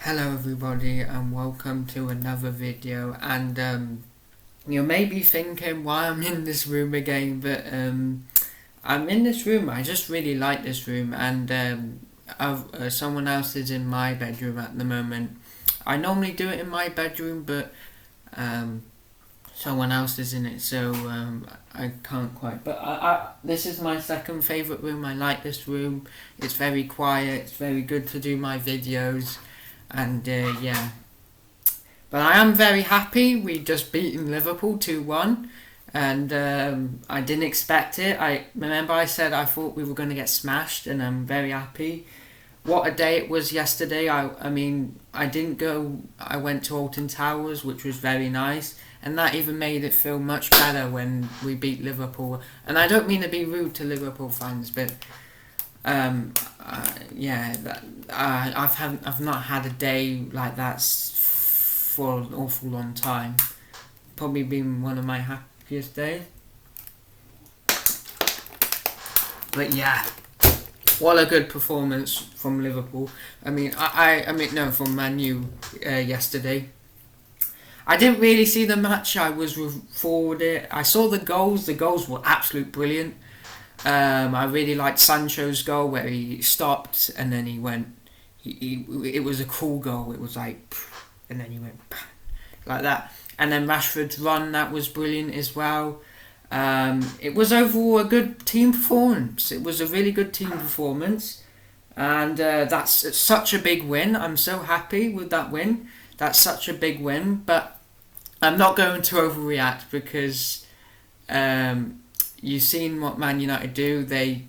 Hello everybody and welcome to another video, and you may be thinking why I'm in this room again, but I'm in this room. I just really like this room, and someone else is in my bedroom at the moment. I normally do it in my bedroom, but someone else is in it, so I can't quite. But this is my second favourite room. I like this room. It's very quiet, it's very good to do my videos. And yeah, but I am very happy. We just beaten Liverpool 2-1, and I didn't expect it. I remember I said I thought we were going to get smashed, and I'm very happy. What a day it was yesterday. I mean, I didn't go. I went to Alton Towers, which was very nice, and that even made it feel much better when we beat Liverpool. And I don't mean to be rude to Liverpool fans, but I've not had a day like that for an awful long time. Probably been one of my happiest days. But yeah, what a good performance from Liverpool. I mean, from Man U yesterday. I didn't really see the match. I was forward it. I saw the goals. The goals were absolute brilliant. I really liked Sancho's goal where he stopped and then he went. It was a cool goal. It was like, and then he went like that. And then Rashford's run, that was brilliant as well. It was overall a good team performance. It was a really good team performance, and that's such a big win. I'm so happy with that win. That's such a big win, but I'm not going to overreact because you've seen what Man United do. They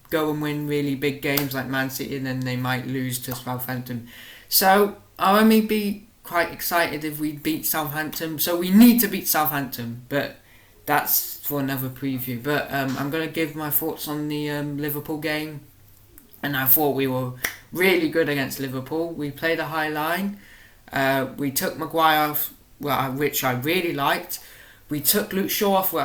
go and win really big games like Man City, and then they might lose to Southampton. So I'll only be quite excited if we beat Southampton. So we need to beat Southampton, but that's for another preview. But I'm going to give my thoughts on the Liverpool game. And I thought we were really good against Liverpool. We played a high line. We took Maguire off, which I really liked. We took Luke Shaw off,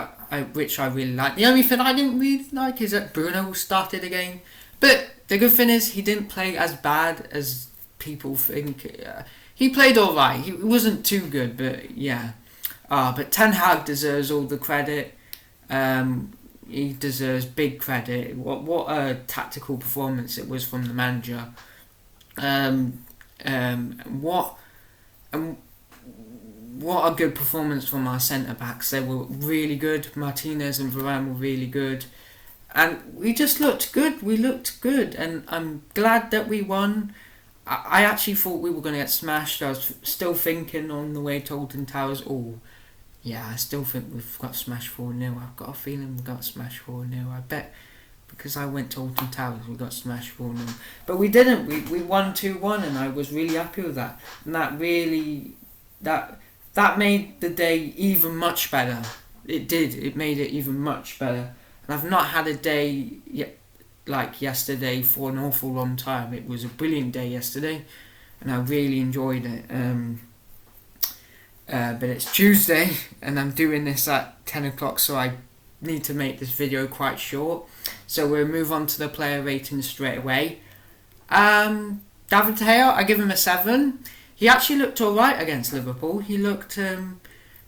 which I really liked. The only thing I didn't really like is that Bruno started again. But the good thing is he didn't play as bad as people think. He played alright. He wasn't too good, but yeah. But Ten Hag deserves all the credit. He deserves big credit. What a tactical performance it was from the manager. What a good performance from our centre-backs. They were really good. Martinez and Varane were really good. And we just looked good. We looked good. And I'm glad that we won. I actually thought we were going to get smashed. I was still thinking on the way to Alton Towers, I still think we've got smashed 4-0. I've got a feeling we got smashed 4-0. I bet because I went to Alton Towers we got smashed 4-0. But we didn't. We won 2-1, and I was really happy with that. And that made the day even much better. It did. It made it even much better. And I've not had a day like yesterday for an awful long time. It was a brilliant day yesterday, and I really enjoyed it. But it's Tuesday, and I'm doing this at 10 o'clock, so I need to make this video quite short. So we'll move on to the player ratings straight away. David De Gea, I give him a 7. He actually looked alright against Liverpool. He looked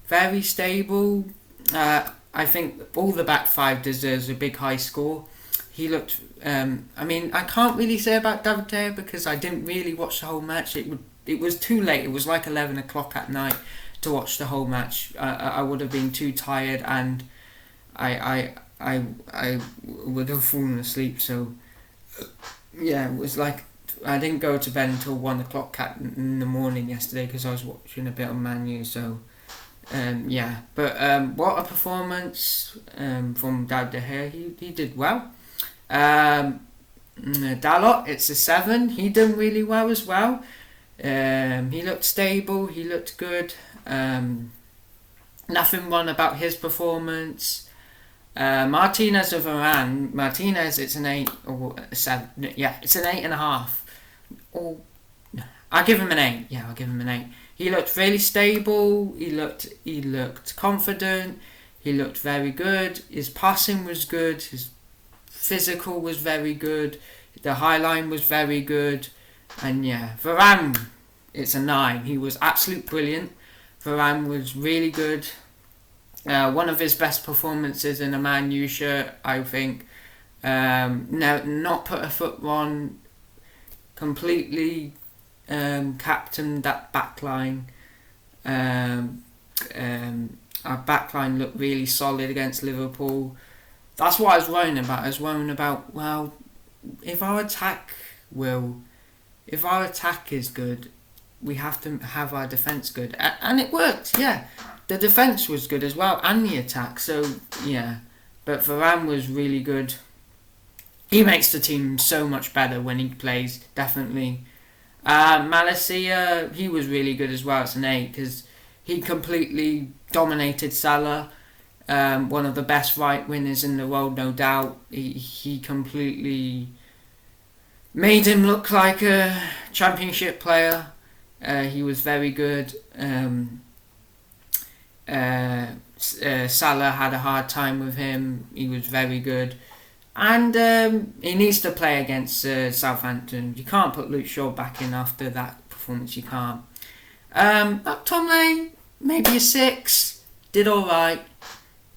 very stable. I think all the back five deserves a big high score. He looked... I can't really say about David De Gea because I didn't really watch the whole match. It was too late. It was like 11 o'clock at night to watch the whole match. I would have been too tired, and I would have fallen asleep. So yeah, it was like I didn't go to bed until 1 o'clock in the morning yesterday because I was watching a bit of Man U. So what a performance from David De Gea. He did well. Dalot, it's a 7. He done really well as well. He looked stable. He looked good. Nothing wrong about his performance. Martinez and Varane. Martinez, it's an 8 or a 7. Yeah, it's an 8.5. I'll give him an 8. Yeah, I'll give him an 8. He looked really stable. He looked confident. He looked very good. His passing was good. His physical was very good. The high line was very good. And yeah, Varane, it's a 9. He was absolutely brilliant. Varane was really good. One of his best performances in a Man U shirt, I think. No, not put a foot wrong. Completely captained that backline. Our backline looked really solid against Liverpool. That's what I was worrying about. I was worrying about, well, if our attack is good, we have to have our defence good. And it worked, yeah. The defence was good as well, and the attack, so, yeah. But Varane was really good. He makes the team so much better when he plays, definitely. Malacia, he was really good as well. It's an 8, because he completely dominated Salah. One of the best right wingers in the world, no doubt. He completely made him look like a championship player. He was very good. Salah had a hard time with him. He was very good. And he needs to play against Southampton. You can't put Luke Shaw back in after that performance. You can't. Tomley, maybe a 6. Did alright.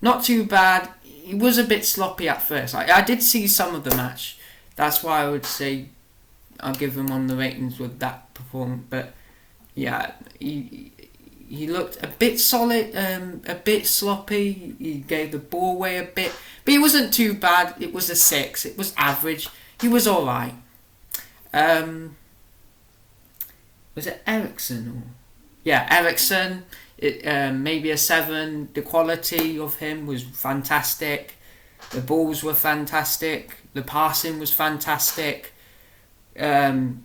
Not too bad. He was a bit sloppy at first. I did see some of the match. That's why I would say I'll give him on the ratings with that performance. But yeah, he looked a bit solid, a bit sloppy. He gave the ball away a bit. But he wasn't too bad. It was a 6. It was average. He was alright. Was it Ericsson? Yeah, Ericsson. Maybe a 7. The quality of him was fantastic. The balls were fantastic. The passing was fantastic. The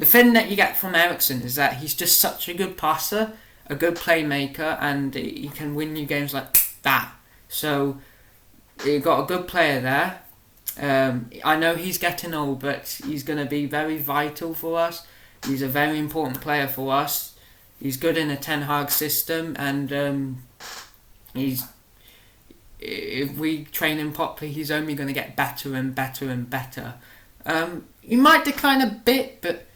thing that you get from Ericsson is that he's just such a good passer, a good playmaker, and he can win you games like that. So you got a good player there. I know he's getting old, but he's going to be very vital for us. He's a very important player for us. He's good in a Ten Hag system, and if we train him properly, he's only going to get better and better and better. He might decline a bit, but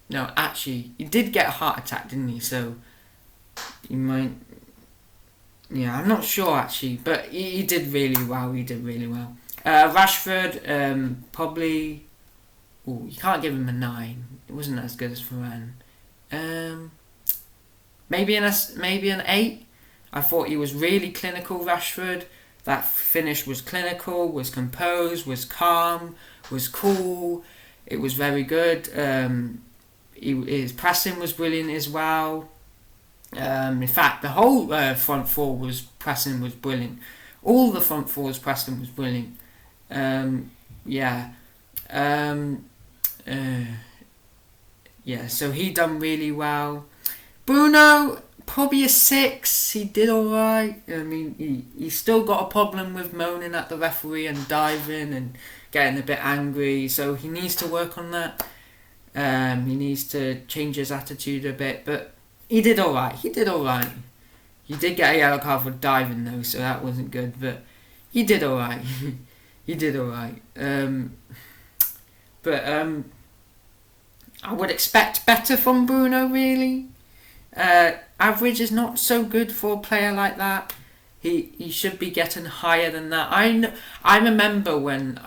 no, actually, he did get a heart attack, didn't he? So he might. Yeah, I'm not sure actually, but he did really well. Rashford, probably. Oh, you can't give him a 9. It wasn't as good as Varane. Maybe an 8. I thought he was really clinical, Rashford. That finish was clinical, was composed, was calm, was cool. It was very good. His pressing was brilliant as well. In fact, the whole front four pressing was brilliant. All the front four's pressing was brilliant. So he done really well. Bruno, probably a 6. He did alright. I mean, he still got a problem with moaning at the referee and diving and getting a bit angry. So he needs to work on that. He needs to change his attitude a bit. But he did alright. He did get a yellow card for diving though, so that wasn't good. But he did alright. I would expect better from Bruno, really. Average is not so good for a player like that. He should be getting higher than that. I remember when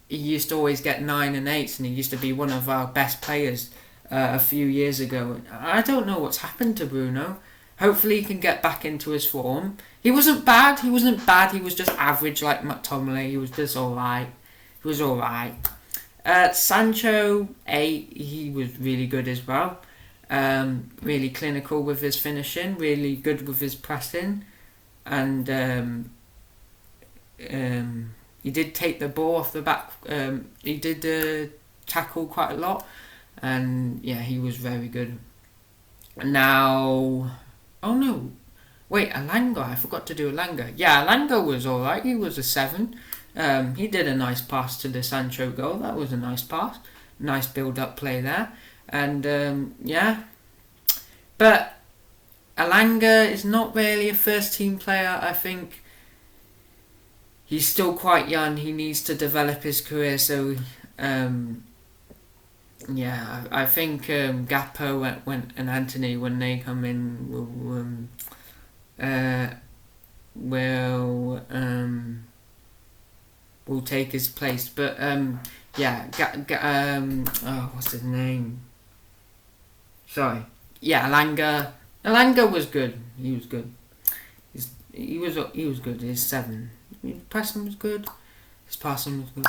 he used to always get 9 and 8s, and he used to be one of our best players a few years ago. I don't know what's happened to Bruno. Hopefully he can get back into his form. He wasn't bad. He was just average like McTominay. He was just alright. Sancho, 8. He was really good as well. Really clinical with his finishing. Really good with his pressing. And he did take the ball off the back. He did tackle quite a lot. And yeah, he was very good. Now... Oh no. Wait, Elanga. I forgot to do Elanga. Yeah, Elanga was alright. He was a 7. He did a nice pass to the Sancho goal. That was a nice pass. Nice build-up play there. And, yeah. But Elanga is not really a first-team player. I think he's still quite young. He needs to develop his career. So, I think Gakpo and Anthony, when they come in, will will take his place. But what's his name? Sorry. Yeah, Alanga. Alanga was good. He was good. He was good. His 7. His passing was good. His passing was good.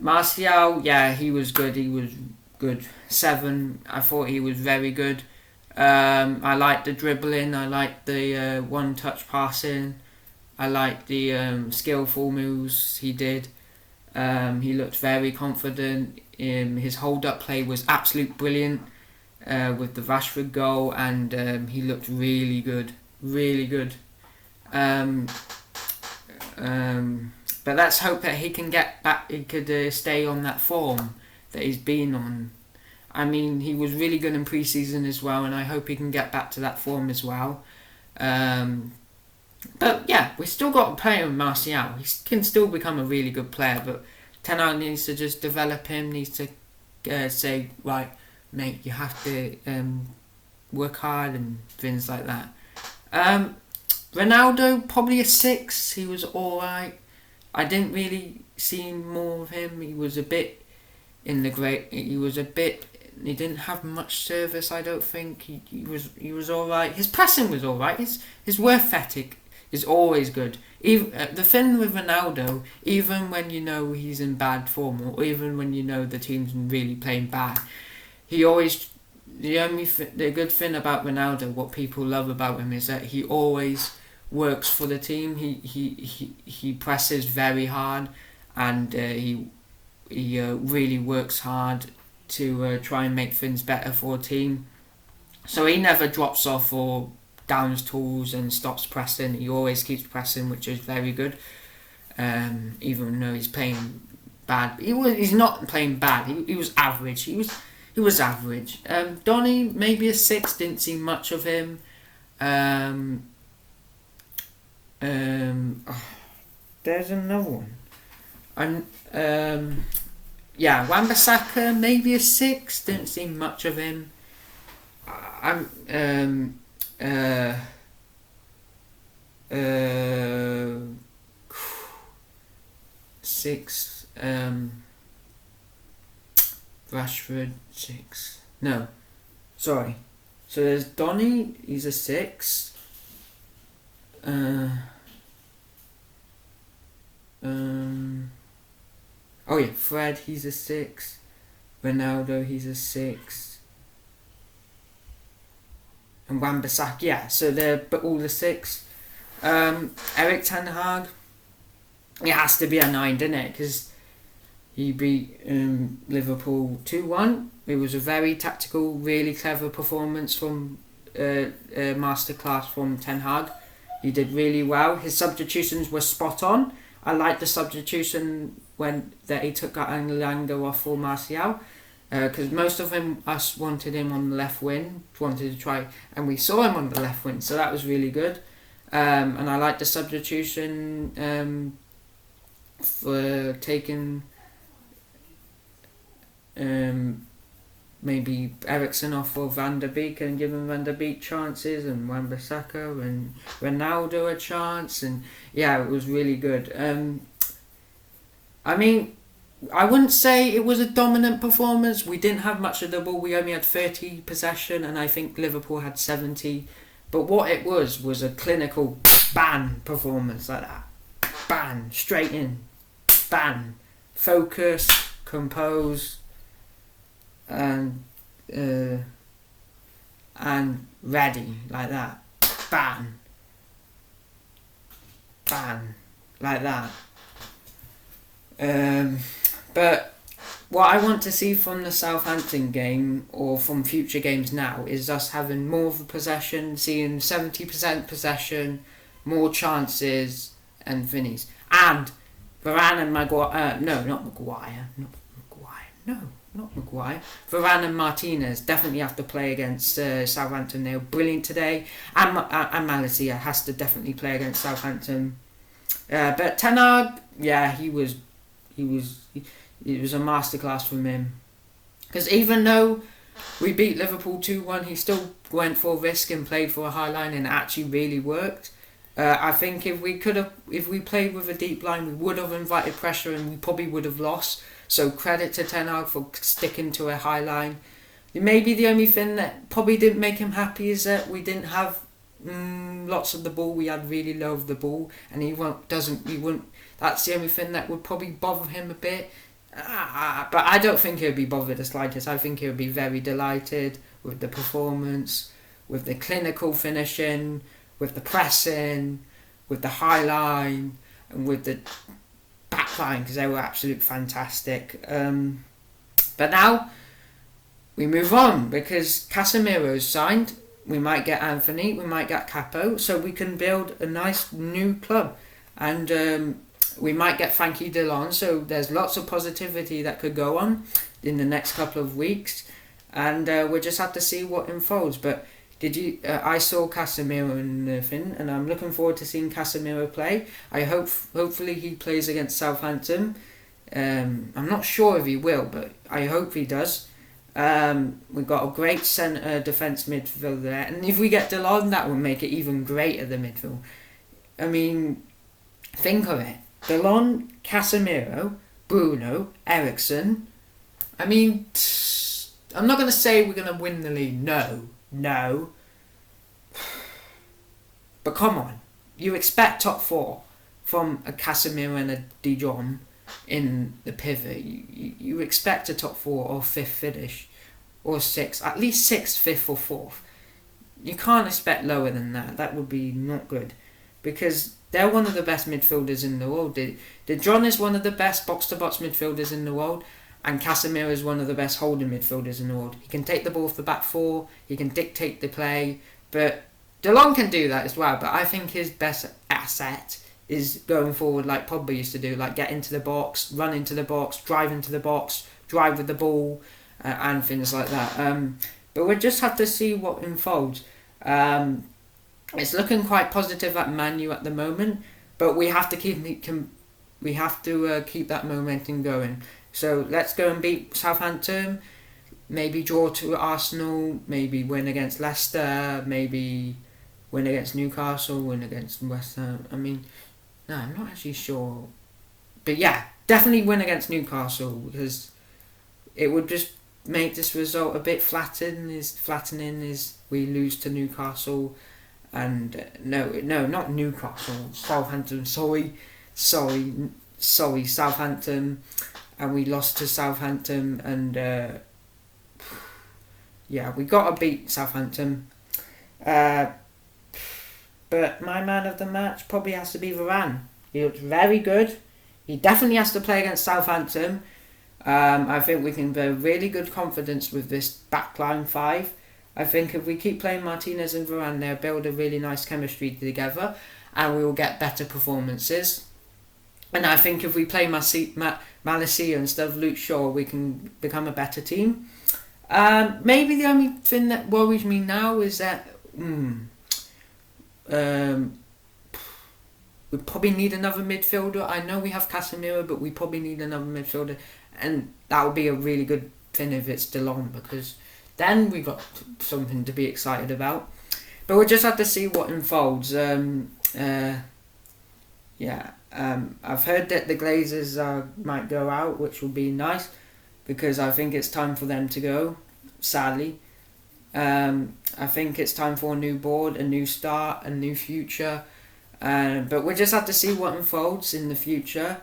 Martial, he was good. He was good. 7. I thought he was very good. I liked the dribbling. I liked the one-touch passing. I liked the skillful moves he did. He looked very confident. His hold-up play was absolute brilliant with the Rashford goal, and he looked really good. Really good. But let's hope that he can get back. He could stay on that form that he's been on. I mean, he was really good in pre-season as well, and I hope he can get back to that form as well. But yeah, we still got a player in Martial. He can still become a really good player, but Ten Hag needs to just develop him. Needs to say, right, mate, you have to work hard and things like that. Ronaldo, probably a 6. He was alright. I didn't really see more of him. He was a bit in the great. He He didn't have much service. I don't think he was alright. His passing was alright. His work ethic is always good. Even the thing with Ronaldo, even when you know he's in bad form, or even when you know the team's really playing bad, he always. The good thing about Ronaldo, what people love about him, is that he always works for the team. He presses very hard, and he really works hard to try and make things better for a team. So he never drops off or downs tools and stops pressing. He always keeps pressing, which is very good. Even though he's playing bad, he's not playing bad. He was average. He was average. Donny, maybe a 6. Didn't see much of him. There's another one. Wan-Bissaka, maybe a 6. Didn't see much of him. Six. Rashford, 6. No, sorry. So there's Donny. He's a 6. Fred, he's a 6. Ronaldo, he's a 6. And Wan-Bissaka, so they're all the 6. Erik Ten Hag, it has to be a 9, doesn't it? Because he beat Liverpool 2-1. It was a very tactical, really clever performance from masterclass from Ten Hag. He did really well. His substitutions were spot on. I liked the substitution that he took Alanga off for Martial, because most of us wanted him on the left wing, wanted to try, and we saw him on the left wing, so that was really good. And I liked the substitution for taking maybe Eriksen off for Van der Beek and giving Van der Beek chances, and Wan-Bissaka and Ronaldo a chance, and it was really good. I mean, I wouldn't say it was a dominant performance. We didn't have much of the ball. We only had 30 possession, and I think Liverpool had 70. But what it was a clinical bang performance like that. Bang, straight in, bang, focus, compose, and ready like that. Bang, bang, like that. But what I want to see from the Southampton game, or from future games now, is us having more of a possession, seeing 70% possession, more chances, and finishes. And Varane and Maguire, Varane and Martinez definitely have to play against Southampton. They were brilliant today. And Malaysia has to definitely play against Southampton. But Ten Hag, he was It was a masterclass from him. Because even though we beat Liverpool 2-1, he still went for a risk and played for a high line, and it actually really worked. I think if we played with a deep line, we would have invited pressure and we probably would have lost. So credit to Ten Hag for sticking to a high line. Maybe the only thing that probably didn't make him happy is that we didn't have lots of the ball. We had really low of the ball, and he won't. That's the only thing that would probably bother him a bit. But I don't think he'll be bothered the slightest. I think he'll be very delighted with the performance, with the clinical finishing, with the pressing, with the high line, and with the back line, because they were absolutely fantastic. But now we move on, because Casemiro's signed. We might get Anthony, we might get Capo, so we can build a nice new club. And we might get Frankie Delon, so there's lots of positivity that could go on in the next couple of weeks. And we'll just have to see what unfolds. But I saw Casemiro in the thing, and I'm looking forward to seeing Casemiro play. Hopefully he plays against Southampton. I'm not sure if he will, but I hope he does. We've got a great centre defence midfield there, and if we get Delon, that will make it even greater, the midfield. I mean, think of it. Delon, Casemiro, Bruno, Ericsson. I mean, I'm not going to say we're going to win the league. No. But come on. You expect top four from a Casemiro and a De Jong in the pivot. You expect a top four or fifth finish. Or sixth. At least sixth, fifth or fourth. You can't expect lower than that. That would be not good. Because they're one of the best midfielders in the world. De Jong is one of the best box-to-box midfielders in the world. And Casemiro is one of the best holding midfielders in the world. He can take the ball off the back four. He can dictate the play. But DeLong can do that as well. But I think his best asset is going forward like Pogba used to do. Like get into the box, run into the box, drive into the box, drive with the ball, and things like that. But we'll just have to see what unfolds. It's looking quite positive at Man U at the moment. But we have to keep that momentum going. So let's go and beat Southampton, maybe draw to Arsenal, maybe win against Leicester, maybe win against Newcastle, win against West Ham. I mean, no, I'm not actually sure. But yeah, definitely win against Newcastle, because it would just make this result a bit flattening as we lose to Newcastle. And no, not Newcastle, Southampton, sorry, Southampton. And we lost to Southampton, and we got to beat Southampton. But my man of the match probably has to be Varane. He looks very good. He definitely has to play against Southampton. I think we can build really good confidence with this backline five. I think if we keep playing Martinez and Varane, they'll build a really nice chemistry together, and we will get better performances. And I think if we play Malacia instead of Luke Shaw, we can become a better team. Maybe the only thing that worries me now is that we probably need another midfielder. I know we have Casemiro, but we probably need another midfielder. And that would be a really good thing if it's DeLong, because then we got something to be excited about. But we'll just have to see what unfolds. I've heard that the Glazers might go out, which will be nice, because I think it's time for them to go, sadly. I think it's time for a new board, a new start, a new future. But we'll just have to see what unfolds in the future.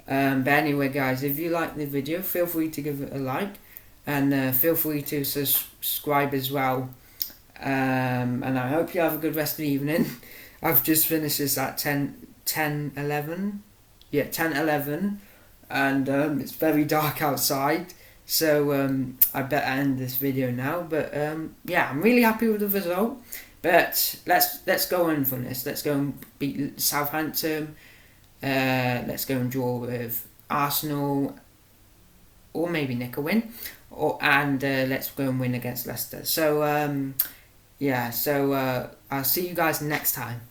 But anyway, guys, if you like the video, feel free to give it a like. And feel free to subscribe as well. And I hope you have a good rest of the evening. I've just finished this at 10:11, and it's very dark outside, so I better end this video now. But I'm really happy with the result. But let's go on from this. Let's go and beat Southampton. Let's go and draw with Arsenal, or maybe nick a win, and let's go and win against Leicester. So I'll see you guys next time.